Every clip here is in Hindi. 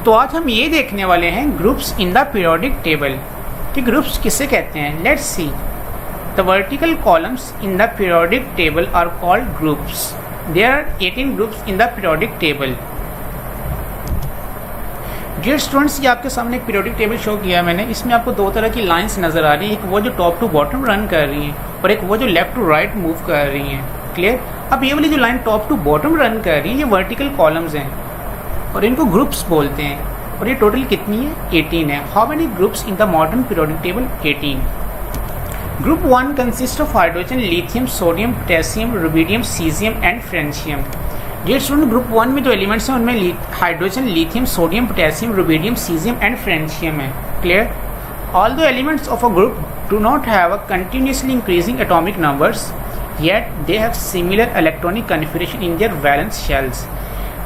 तो आज हम ये देखने वाले हैं groups in the periodic table कि ग्रुप्स किसे कहते हैं। Let's see the vertical columns in the periodic table are called groups. There are 18 groups in the periodic table. Dear students, ये आपके सामने एक पीरियोडिक टेबल शो किया मैंने। इसमें आपको दो तरह की लाइंस नजर आ रही हैं, एक वो जो टॉप टू बॉटम रन कर रही हैं और एक वो जो लेफ्ट टू राइट मूव कर रही हैं। क्लियर। अब ये वाली जो line top to bottom run कर रही है ये वर्टिकल कॉलम्स हैं और इनको ग्रुप्स बोलते हैं। और ये टोटल कितनी है? 18 है। How many groups in the modern periodic table? 18। Group 1 consist of hydrogen, lithium, sodium, potassium, rubidium, caesium and francium. Dear student, group 1 में जो एलिमेंट्स हैं उनमें hydrogen, lithium, sodium, potassium, rubidium, caesium and francium है। Clear. All the elements of a group do not have a continuously increasing atomic numbers yet they have similar electronic configuration in their valence shells।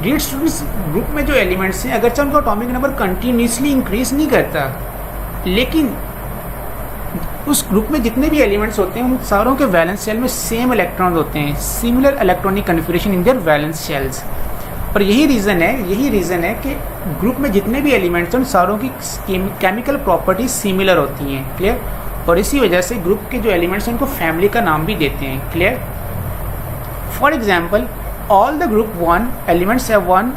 Dear students, group में जो एलिमेंट्स हैं अगरचे उनका एटॉमिक नंबर कंटिन्यूसली इंक्रीज नहीं करता, लेकिन उस ग्रुप में जितने भी एलिमेंट्स होते हैं उन सारों के वैलेंस शेल में सेम इलेक्ट्रॉन्स होते हैं, similar electronic configuration in their valence shells. और यही रीज़न है कि ग्रुप में जितने भी एलिमेंट्स हैं उन सारों की केमिकल प्रॉपर्टीज सिमिलर होती हैं। क्लियर। और इसी वजह से ग्रुप के जो एलिमेंट्स हैं उनको फैमिली का नाम भी देते हैं। Clear. For example, all the group 1 elements have 1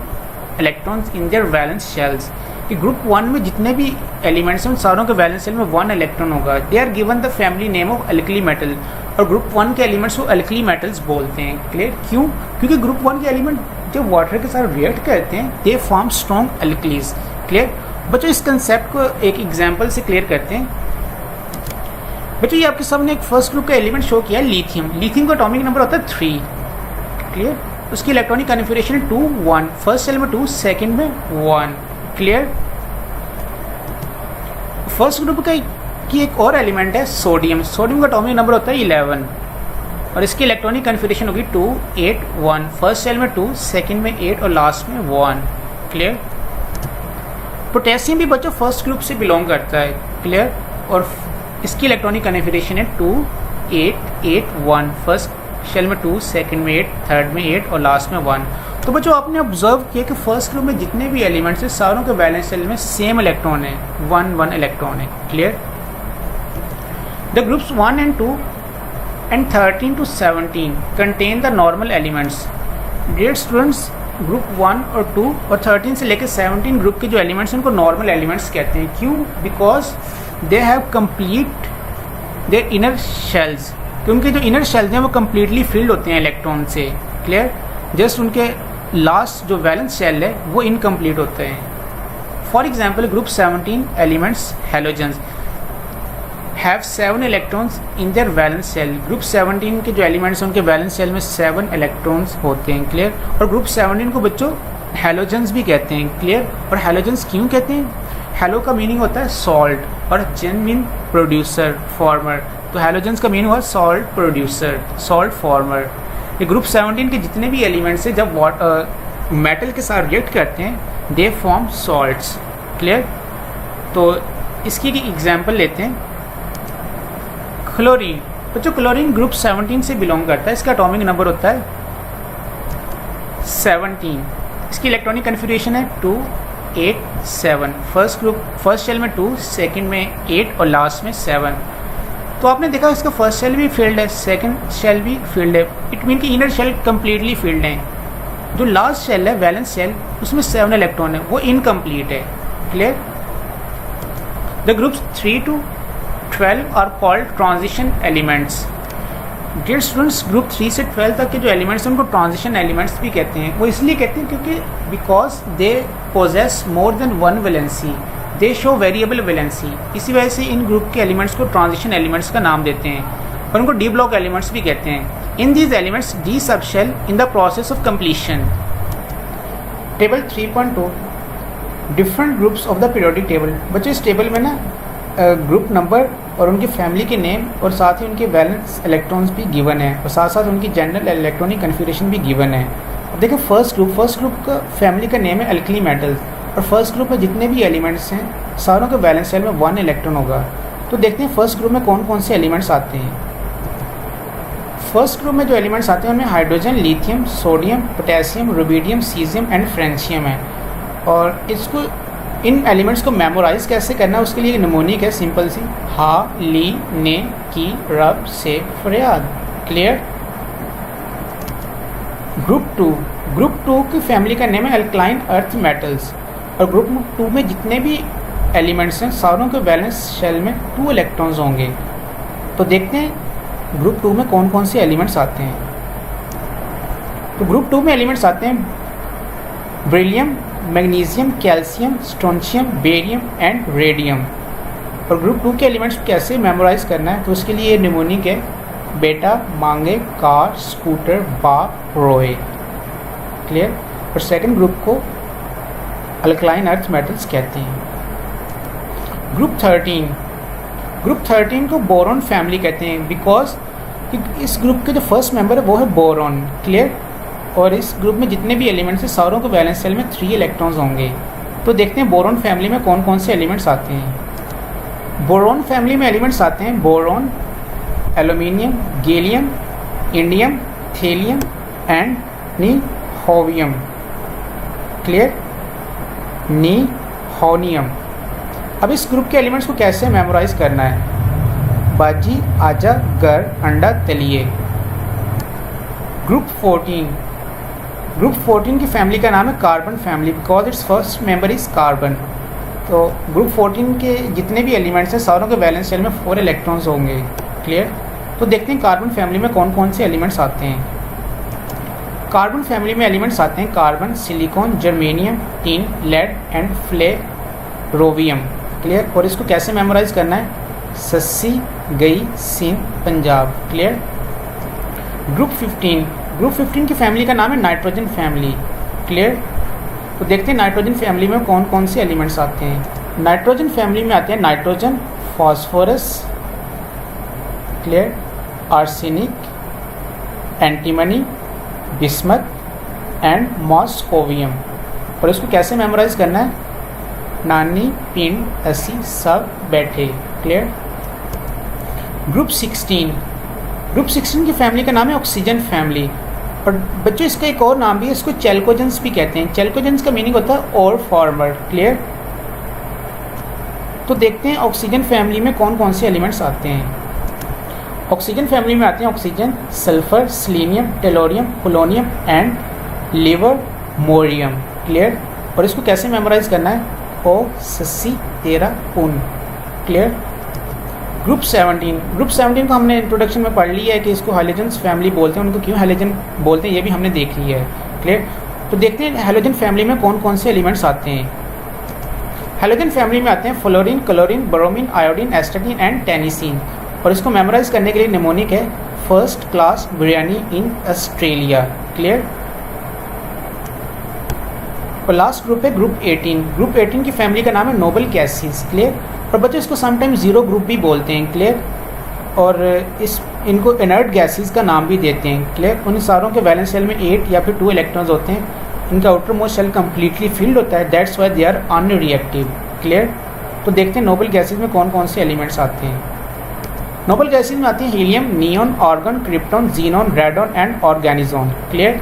electrons in their valence shells. कि ग्रुप 1 में जितने भी एलिमेंट्स हैं उन सारों के वैलेंस शेल में 1 इलेक्ट्रॉन होगा। They are given the family name of alkali metal. और ग्रुप 1 के एलिमेंट्स को अल्कली मेटल्स बोलते हैं। क्लियर। क्यों? क्योंकि ग्रुप 1 के एलिमेंट जब वाटर के साथ रिएक्ट करते हैं they form strong alkalis. Clear. बच्चों, इस कंसेप्ट को एक एग्जाम्पल से क्लियर करते हैं। बच्चों, ये आपके सामने एक फर्स्ट ग्रुप का एलिमेंट शो किया है, लिथियम। लिथियम का एटॉमिक नंबर होता है 3। क्लियर। उसकी इलेक्ट्रॉनिक कन्फिगरेशन है 2 1। फर्स्ट सेल में 2, सेकंड में 1। क्लियर। फर्स्ट ग्रुप का की एक और एलिमेंट है सोडियम। सोडियम का एटॉमिक नंबर होता है 11 और इसकी इलेक्ट्रॉनिक कन्फिगरेशन होगी 2 8 1। फर्स्ट सेल में 2, सेकंड में 8 और लास्ट में 1। क्लियर। पोटेशियम भी बच्चों फर्स्ट ग्रुप से बिलोंग करता है। क्लियर। और इसकी इलेक्ट्रॉनिक कन्फिगरेशन है 2 8 8 1। फर्स्ट शेल में 2, सेकंड में 8, थर्ड में 8 और लास्ट में 1। तो बच्चों, आपने ऑब्जर्व किया कि फर्स्ट ग्रुप में जितने भी एलिमेंट्स हैं सारों के वैलेंस शेल में सेम इलेक्ट्रॉन है, 1 इलेक्ट्रॉन है। Clear. The groups 1 and 2 and 13 to 17 contain the normal elements. Dear students, group 1 और 2 और 13 से लेकर 17 ग्रुप के जो एलिमेंट्स हैं उनको नॉर्मल एलिमेंट्स कहते हैं। क्यों? Because they have complete their inner shells. क्योंकि जो इनर शेल्स हैं वो कम्प्लीटली फिल्ड होते हैं इलेक्ट्रॉन से। क्लियर। जस्ट उनके लास्ट जो वैलेंस शेल है वो इनकम्प्लीट होते हैं। For example, group 17 elements halogens have 7 electrons in their valence shell. Group 17 के जो एलिमेंट्स हैं उनके वैलेंस शेल में 7 इलेक्ट्रॉन्स होते हैं। क्लियर। और ग्रुप 17 को बच्चों हैलोजेंस भी कहते हैं। क्लियर। और हैलोजेंस क्यों कहते हैं? हेलो का मीनिंग होता है सॉल्ट और जेन मीन प्रोड्यूसर, फॉर्मर। तो हैलोजेंस का मीनिंग हुआ सॉल्ट प्रोड्यूसर, सॉल्ट फॉर्मर। ये ग्रुप 17 के जितने भी एलिमेंट्स हैं जब मेटल के साथ रिएक्ट करते हैं दे फॉर्म सॉल्ट्स। क्लियर। तो इसकी एक एग्जाम्पल लेते हैं। क्लोरीन। बच्चों, क्लोरीन ग्रुप 17 से बिलोंग करता है। इसका एटॉमिक नंबर होता है 17। इसकी इलेक्ट्रॉनिक कन्फिगरेशन है 2 8 7। फर्स्ट शेल में 2, सेकंड में 8 और लास्ट में 7। तो आपने देखा इसका फर्स्ट शेल भी फील्ड है, सेकंड शेल भी फील्ड है। इट मीन कि इनर शेल कम्प्लीटली फील्ड है। जो लास्ट शेल है वैलेंस शेल उसमें 7 इलेक्ट्रॉन है, वो इनकम्प्लीट है। Clear. The groups 3 to 12 are called transition elements. Dear students, group 3 से 12 तक के जो एलिमेंट्स हैं उनको ट्रांजिशन एलिमेंट्स भी कहते हैं। वो इसलिए कहते हैं क्योंकि because they possess more than 1 valency, they show variable valency. इसी वजह से इन ग्रुप के एलिमेंट्स को ट्रांजिशन एलिमेंट्स का नाम देते हैं और उनको डी ब्लॉक एलिमेंट्स भी कहते हैं। In these elements d sub shell in the process of completion. Table 3.2 different groups of the periodic table. बच्चों, इस टेबल में ना ग्रुप नंबर और उनकी फैमिली के नेम और साथ ही उनके वैलेंस इलेक्ट्रॉन्स भी गिवन है और साथ साथ उनकी जनरल इलेक्ट्रॉनिक कन्फिगरेशन भी गिवन है। अब देखिए, फर्स्ट ग्रुप का फैमिली का नेम है अल्कली मेटल्स और फर्स्ट ग्रुप में जितने भी एलिमेंट्स हैं सारों के वैलेंस शेल में 1 इलेक्ट्रॉन होगा। तो देखते हैं फर्स्ट ग्रुप में कौन कौन से एलिमेंट्स आते हैं। फर्स्ट ग्रुप में जो एलिमेंट्स आते हैं उनमें hydrogen, lithium, sodium, potassium, rubidium, caesium and francium है। और इसको इन एलिमेंट्स को मेमोराइज कैसे करना है उसके लिए निमोनिक है सिंपल सी, हा ली ने की रब से फरियाद। क्लियर। ग्रुप टू की फैमिली का नेम है अल्कलाइन अर्थ मेटल्स, और ग्रुप 2 में जितने भी एलिमेंट्स हैं सारों के वैलेंस शेल में 2 इलेक्ट्रॉन्स होंगे। तो देखते हैं ग्रुप 2 में कौन कौन से एलिमेंट्स आते हैं। तो ग्रुप 2 में एलिमेंट्स आते हैं beryllium, magnesium, calcium, strontium, barium and radium. और ग्रुप 2 के एलिमेंट्स कैसे मेमोराइज करना है तो उसके लिए निमोनिक है बेटा, मांगे, कार, स्कूटर, बाप, रोए। क्लियर। और सेकंड ग्रुप को अल्कलाइन अर्थ मेटल्स कहते हैं। ग्रुप 13 को बोरॉन फैमिली कहते हैं बिकॉज इस ग्रुप के जो फर्स्ट मेंबर है वो है बोरॉन। क्लियर। और इस ग्रुप में जितने भी एलिमेंट्स हैं सारों के वैलेंस शेल में 3 इलेक्ट्रॉन्स होंगे। तो देखते हैं बोरॉन फैमिली में कौन कौन से एलिमेंट्स आते हैं। बोरॉन फैमिली में एलिमेंट्स आते हैं boron, aluminium, gallium, indium, thallium and nihonium. Clear. Nihonium. अब इस ग्रुप के एलिमेंट्स को कैसे मेमोराइज करना है। बाजी, आजा, घर, अंडा, तलिए। ग्रुप 14 की फैमिली का नाम है carbon family because it's first member is carbon. तो ग्रुप 14 के जितने भी एलिमेंट्स हैं सारों के वैलेंस शेल में 4 इलेक्ट्रॉन्स होंगे। क्लियर। तो देखते हैं कार्बन फैमिली में कौन कौन से एलिमेंट्स आते हैं। कार्बन फैमिली में एलिमेंट्स आते हैं carbon, silicon, germanium, tin, lead and flerovium. Clear. और इसको कैसे मेमोराइज करना है, सस्सी, गई, सिंध, पंजाब। क्लियर। ग्रुप 15 की फैमिली का नाम है नाइट्रोजन फैमिली। क्लियर। तो देखते हैं नाइट्रोजन फैमिली में कौन कौन से एलिमेंट्स आते हैं। नाइट्रोजन फैमिली में आते हैं nitrogen, phosphorus, clear, arsenic, antimony, bismuth and moscovium. और इसको कैसे मेमोराइज करना है, नानी, पिंड, असी, सब, बैठे। क्लियर। ग्रुप 16 की फैमिली का नाम है ऑक्सीजन फैमिली। और बच्चों इसका एक और नाम भी है, इसको चैल्कोजेंस भी कहते हैं। चैल्कोजेंस का मीनिंग होता है और फॉर्मर। क्लियर। तो देखते हैं ऑक्सीजन फैमिली में कौन कौन से एलिमेंट्स आते हैं। ऑक्सीजन फैमिली में आते हैं oxygen, sulphur, selenium, tellurium, polonium and livermorium. Clear. और इसको कैसे मेमोराइज करना है, ओ सस्सी तेरा पुन। क्लियर। ग्रुप 17 को हमने इंट्रोडक्शन में पढ़ लिया है कि इसको हैलोजेंस फैमिली बोलते हैं। उनको क्यों हैलोजन बोलते हैं ये भी हमने देख लिया है। क्लियर। तो देखते हैं हैलोजन फैमिली में कौन कौन से एलिमेंट्स आते हैं। हैलोजन फैमिली में आते हैं fluorine, chlorine, bromine, iodine, astatine and tennessine. और इसको मेमोराइज करने के लिए निमोनिक है first class biryani in Australia. Clear. और लास्ट ग्रुप है ग्रुप 18 की फैमिली का नाम है नोबल गैसेस। क्लियर। और बच्चों इसको समटाइम्स जीरो ग्रुप भी बोलते हैं। क्लियर। और इनको इनर्ट गैसेस का नाम भी देते हैं। क्लियर। उन सारों के वैलेंस शेल में 8 या फिर 2 इलेक्ट्रॉन्स होते हैं। इनका outermost shell completely filled होता है, that's why they are unreactive. Clear. तो देखते हैं नोबल गैसेस में कौन कौन से एलिमेंट्स आते हैं। नोबल गैसेस में आते हैं helium, neon, argon, krypton, xenon, radon and oganesson. Clear.